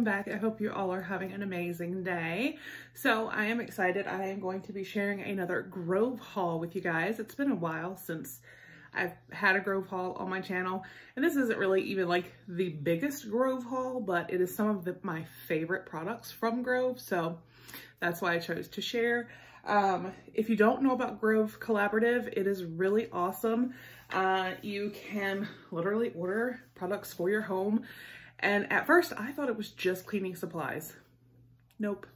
welcome back. I hope you all are having an amazing day. So I am excited. I am going to be sharing another Grove haul with you guys. It's been a while since I've had a Grove haul on my channel, and this isn't really even like the biggest Grove haul, but it is some of my favorite products from Grove, so that's why I chose to share. If you don't know about Grove Collaborative, it is really awesome. You can literally order products for your home. And at first I thought it was just cleaning supplies. Nope.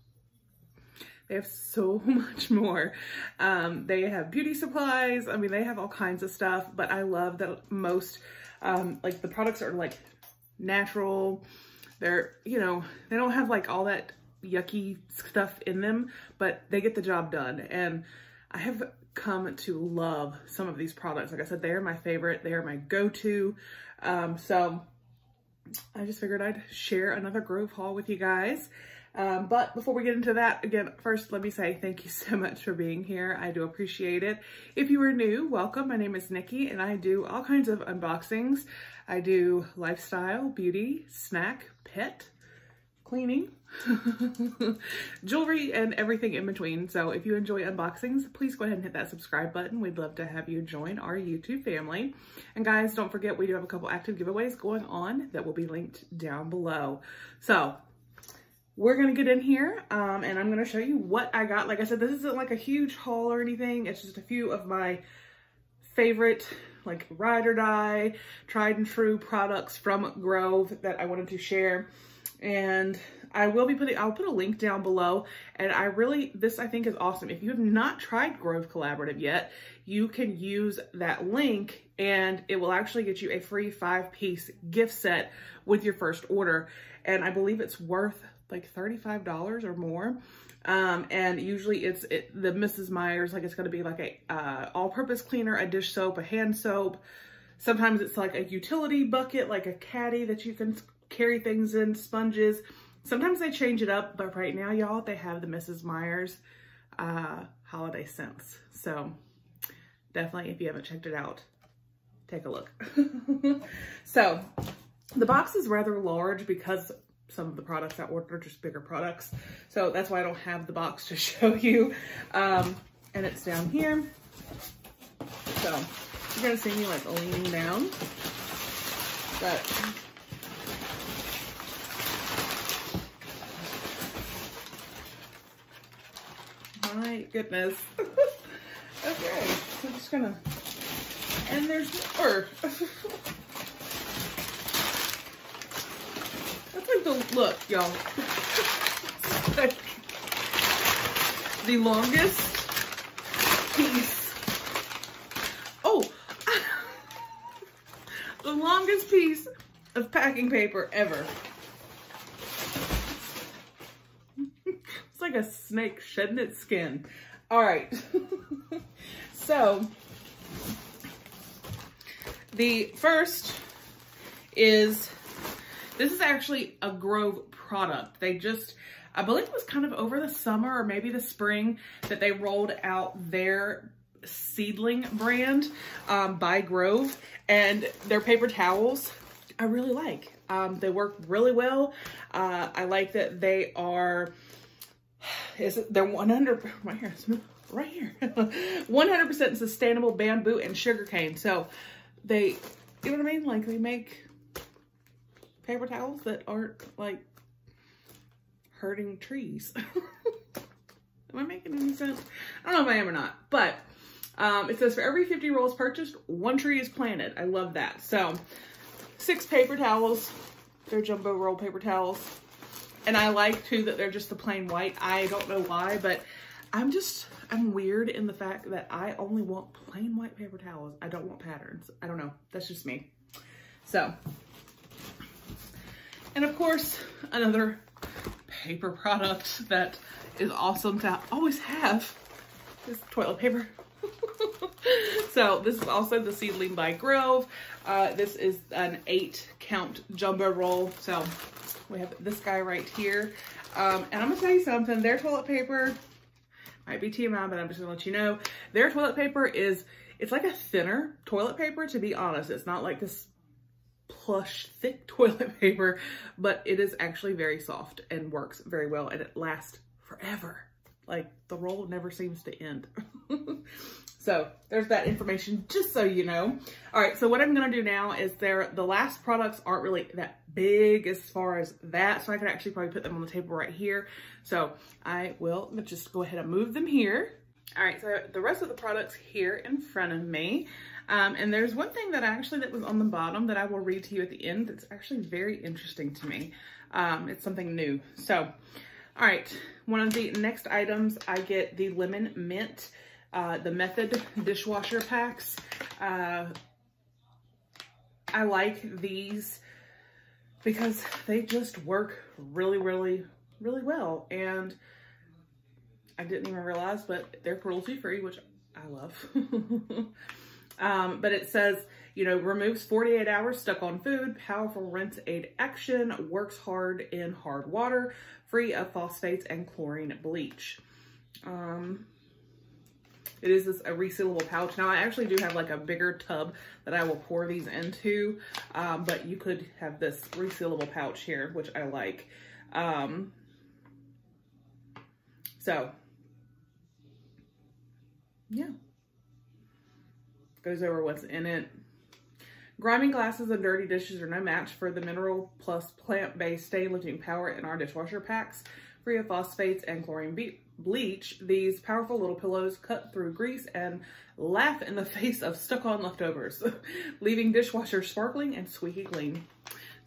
They have so much more. They have beauty supplies. I mean, they have all kinds of stuff, but I love that most, like the products are like natural. They're, you know, they don't have like all that yucky stuff in them, but they get the job done. And I have come to love some of these products. Like I said, they are my favorite. They are my go-to. So I just figured I'd share another Grove haul with you guys. But before we get into that, again, first let me say thank you so much for being here. I do appreciate it. If you are new, welcome. My name is Nikki and I do all kinds of unboxings. I do lifestyle, beauty, snack, pet, cleaning, jewelry, and everything in between. So if you enjoy unboxings, please go ahead and hit that subscribe button. We'd love to have you join our YouTube family. And guys, don't forget, we do have a couple active giveaways going on that will be linked down below. So we're going to get in here and I'm going to show you what I got. Like I said, this isn't like a huge haul or anything. It's just a few of my favorite, like ride or die, tried and true products from Grove that I wanted to share. And I'll put a link down below. And this I think is awesome. If you have not tried Grove Collaborative yet, you can use that link and it will actually get you a free 5-piece gift set with your first order. And I believe it's worth like $35 or more. And usually the Mrs. Meyer's, like it's gonna be like a all-purpose cleaner, a dish soap, a hand soap. Sometimes it's like a utility bucket, like a caddy that you can carry things in, sponges. Sometimes they change it up, but right now, y'all, they have the Mrs. Meyer's holiday scents. So definitely, if you haven't checked it out, take a look. So the box is rather large because some of the products I ordered are just bigger products. So that's why I don't have the box to show you. And it's down here. So you're gonna see me like leaning down, but my goodness. Okay, so I'm just gonna, and there's more. That's like the, look, y'all. Like the longest piece. Oh, the longest piece of packing paper ever. It's like a snake shedding its skin. All right. So the first is, this is actually a Grove product. They just, I believe it was kind of over the summer or maybe the spring that they rolled out their seedling brand by Grove, and their paper towels I really like. They work really well. I like that they are, they're 100, right here, 100% sustainable bamboo and sugarcane. So they, you know what I mean? Like they make paper towels that aren't like hurting trees. Am I making any sense? I don't know if I am or not, but it says for every 50 rolls purchased, 1 tree is planted. I love that. So 6 paper towels. They're jumbo roll paper towels. And I like too that they're just the plain white. I don't know why, but I'm weird in the fact that I only want plain white paper towels. I don't want patterns. I don't know. That's just me. So, and of course, another paper product that is awesome to always have is toilet paper. So this is also the Seedling by Grove. This is an 8-count jumbo roll. So we have this guy right here. And I'm gonna tell you something, their toilet paper, might be TMI, but I'm just gonna let you know, their toilet paper is, it's like a thinner toilet paper, to be honest. It's not like this plush, thick toilet paper, but it is actually very soft and works very well, and it lasts forever. Like, the roll never seems to end. So there's that information, just so you know. All right, so what I'm gonna do now is the last products aren't really that big as far as that, so I could actually probably put them on the table right here. So I will just go ahead and move them here. All right, so the rest of the products here in front of me. And there's one thing that was on the bottom that I will read to you at the end that's actually very interesting to me. It's something new. So, all right, one of the next items, I get the Lemon Mint, the Method dishwasher packs. I like these because they just work really, really, really well. And I didn't even realize, but they're cruelty free, which I love. But it says, you know, removes 48 hours stuck on food, powerful rinse aid action, works hard in hard water, free of phosphates and chlorine bleach. It is a resealable pouch. Now I actually do have like a bigger tub that I will pour these into, but you could have this resealable pouch here, which I like. So yeah, goes over what's in it. Grimy glasses and dirty dishes are no match for the mineral plus plant-based stain lifting power in our dishwasher packs. Free of phosphates and chlorine bleach, these powerful little pillows cut through grease and laugh in the face of stuck-on leftovers, leaving dishwashers sparkling and squeaky clean.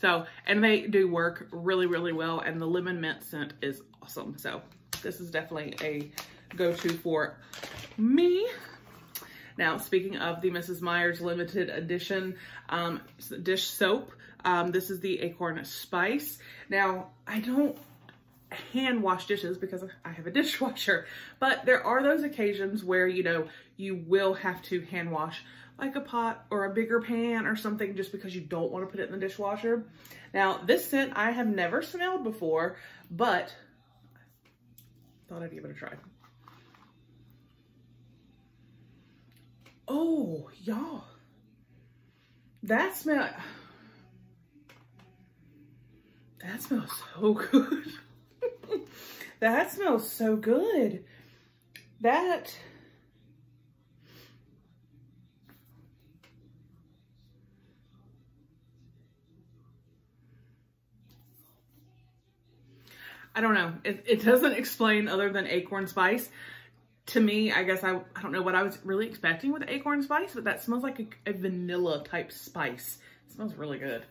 So, and they do work really, really well, and the lemon mint scent is awesome. So this is definitely a go-to for me. Now, speaking of the Mrs. Meyer's limited edition dish soap, this is the Acorn Spice. Now, I don't hand wash dishes because I have a dishwasher, but there are those occasions where, you know, you will have to hand wash like a pot or a bigger pan or something just because you don't want to put it in the dishwasher. Now, this scent I have never smelled before, but I thought I'd give it a try. Oh, y'all, that smells so good. That smells so good. I don't know. It doesn't explain other than Acorn Spice. To me, I guess I don't know what I was really expecting with Acorn Spice, but that smells like a vanilla type spice. It smells really good.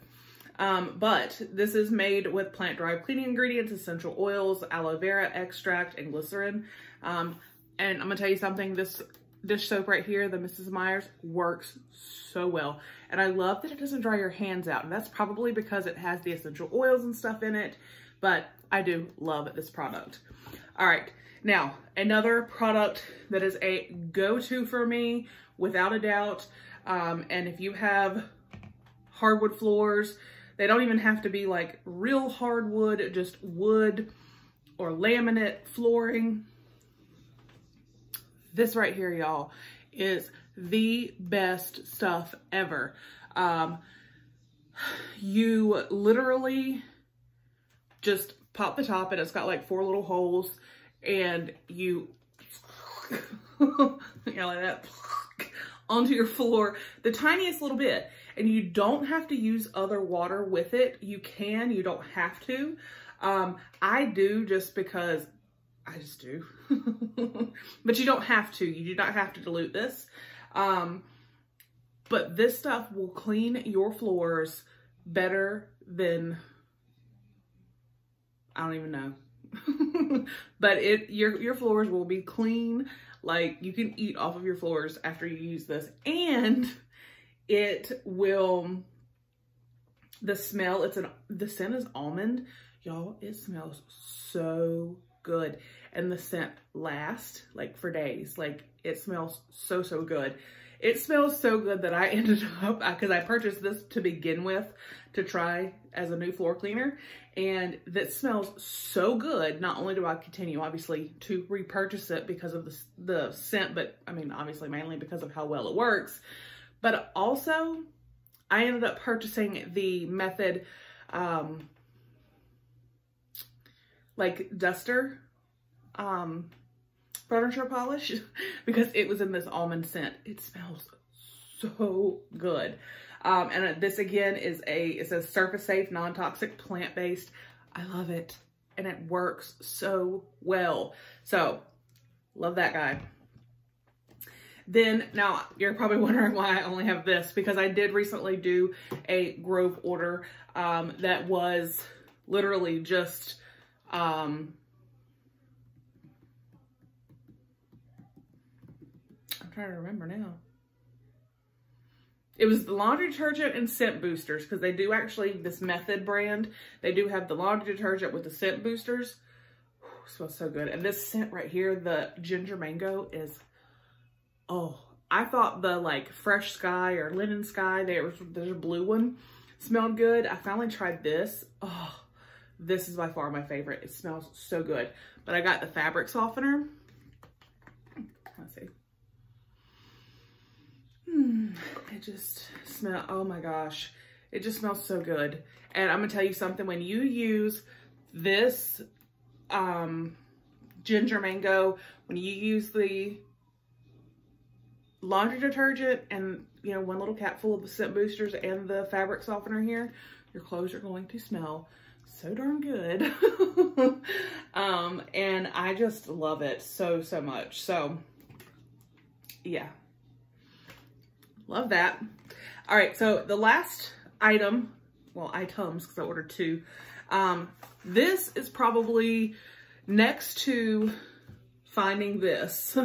But this is made with plant-derived cleaning ingredients, essential oils, aloe vera extract, and glycerin. And I'm gonna tell you something, this dish soap right here, the Mrs. Meyer's, works so well. And I love that it doesn't dry your hands out. And that's probably because it has the essential oils and stuff in it, but I do love this product. All right, now another product that is a go-to for me, without a doubt. And if you have hardwood floors, they don't even have to be like real hardwood, just wood or laminate flooring. This right here, y'all, is the best stuff ever. You literally just pop the top and it's got like 4 little holes, and you like that onto your floor, the tiniest little bit. And you don't have to use other water with it. You can, you don't have to. I do just because I just do. But you don't have to. You do not have to dilute this. But this stuff will clean your floors better than, I don't even know. But your floors will be clean. Like, you can eat off of your floors after you use this. And it will, the smell, the scent is almond. Y'all, it smells so good. And the scent lasts like for days. Like, it smells so, so good. It smells so good that I ended up, because I purchased this to begin with to try as a new floor cleaner. And that smells so good. Not only do I continue, obviously, to repurchase it because of the scent, but I mean, obviously, mainly because of how well it works. But also, I ended up purchasing the Method like duster furniture polish because it was in this almond scent. It smells so good. And this again is it's a surface safe, non-toxic, plant-based. I love it. And it works so well. So love that guy. Then now you're probably wondering why I only have this, because I did recently do a Grove order that was literally just I'm trying to remember now. It was the laundry detergent and scent boosters, because they do actually, this Method brand, they do have the laundry detergent with the scent boosters. Whew, smells so good. And this scent right here, the ginger mango, is, oh, I thought the like Fresh Sky or Linen Sky, there's a blue one, smelled good. I finally tried this. Oh, this is by far my favorite. It smells so good. But I got the fabric softener. Let's see. It just smells, oh my gosh, it just smells so good. And I'm gonna tell you something, when you use this ginger mango, when you use the laundry detergent and, you know, one little cap full of the scent boosters and the fabric softener here, your clothes are going to smell so darn good. And I just love it so much. So yeah, love that. All right, so the last item, well, items, because I ordered two. This is probably next to finding this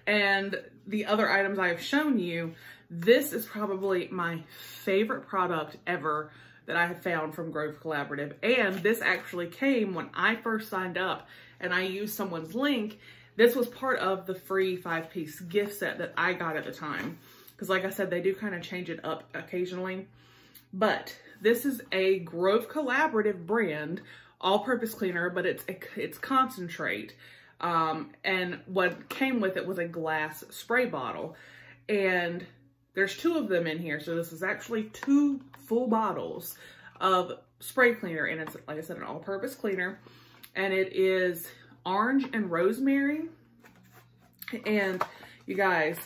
and the other items I have shown you. This is probably my favorite product ever that I have found from Grove Collaborative. And this actually came when I first signed up and I used someone's link. This was part of the free 5-piece gift set that I got at the time. Because like I said, they do kind of change it up occasionally. But this is a Grove Collaborative brand all-purpose cleaner, but it's concentrate. And what came with it was a glass spray bottle. And there's 2 of them in here. So this is actually 2 full bottles of spray cleaner. And it's, like I said, an all-purpose cleaner. And it is orange and rosemary. And you guys,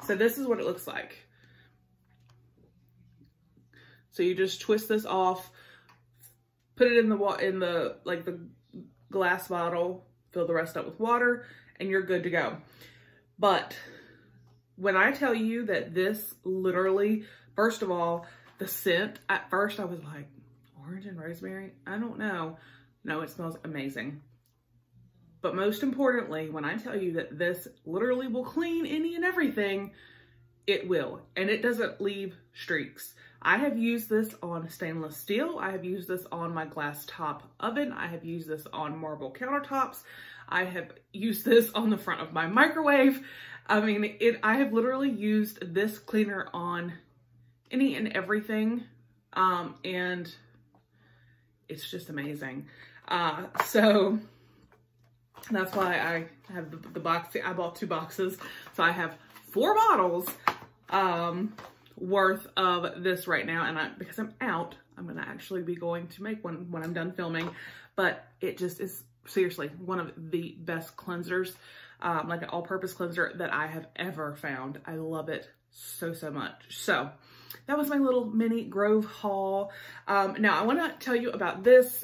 so this is what it looks like. So you just twist this off, put it in the like the glass bottle, fill the rest up with water, and you're good to go. But when I tell you that this literally, first of all, the scent, at first I was like, orange and rosemary? I don't know. No, it smells amazing. But most importantly, when I tell you that this literally will clean any and everything, it will. And it doesn't leave streaks. I have used this on stainless steel. I have used this on my glass top oven. I have used this on marble countertops. I have used this on the front of my microwave. I mean, I have literally used this cleaner on any and everything. And it's just amazing. So that's why I have the box. I bought 2 boxes. So I have 4 bottles worth of this right now. And because I'm out, I'm going to actually be going to make one when I'm done filming. But it just is seriously one of the best cleansers, like an all-purpose cleanser that I have ever found. I love it so much. So that was my little mini Grove haul. Now I want to tell you about this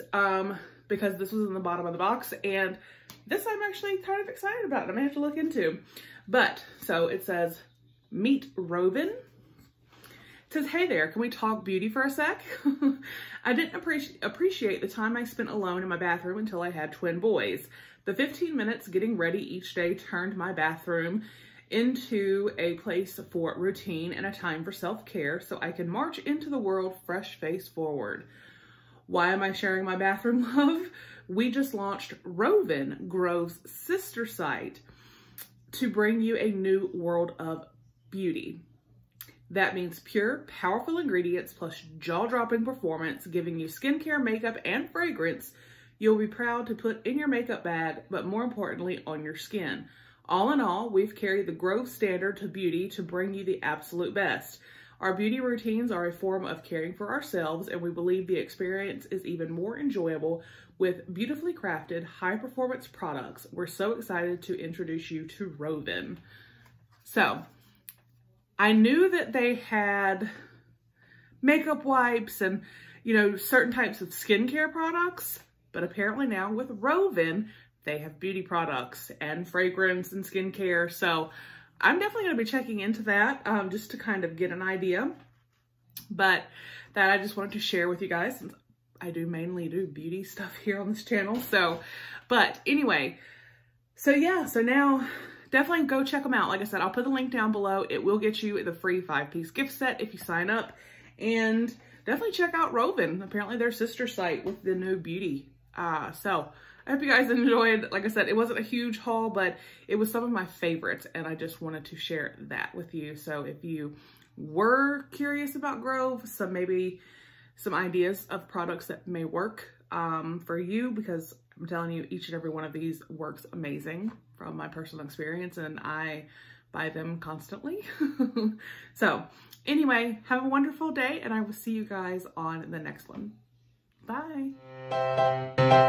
because this was in the bottom of the box, and this I'm actually kind of excited about. I may have to look into. But so it says, meet Roven. It says, hey there, can we talk beauty for a sec? I didn't appreciate the time I spent alone in my bathroom until I had twin boys. The 15 minutes getting ready each day turned my bathroom into a place for routine and a time for self-care so I can march into the world fresh face forward. Why am I sharing my bathroom love? We just launched Roven, Grove's sister site, to bring you a new world of beauty. That means pure, powerful ingredients plus jaw-dropping performance, giving you skincare, makeup, and fragrance you'll be proud to put in your makeup bag, but more importantly, on your skin. All in all, we've carried the Grove standard to beauty to bring you the absolute best. Our beauty routines are a form of caring for ourselves, and we believe the experience is even more enjoyable with beautifully crafted, high-performance products. We're so excited to introduce you to Rovin. So, I knew that they had makeup wipes and, you know, certain types of skincare products, but apparently now with Rovin, they have beauty products and fragrance and skincare. So I'm definitely going to be checking into that just to kind of get an idea. But that I just wanted to share with you guys, since I do mainly do beauty stuff here on this channel. So, but anyway, so yeah, so now definitely go check them out. Like I said, I'll put the link down below. It will get you the free 5-piece gift set if you sign up. And definitely check out Rovin, apparently their sister site with the new beauty. So I hope you guys enjoyed. Like I said, it wasn't a huge haul, but it was some of my favorites, and I just wanted to share that with you. So if you were curious about Grove, maybe some ideas of products that may work for you, because I'm telling you, each and every one of these works amazing from my personal experience, and I buy them constantly. So anyway, have a wonderful day, and I will see you guys on the next one. Bye.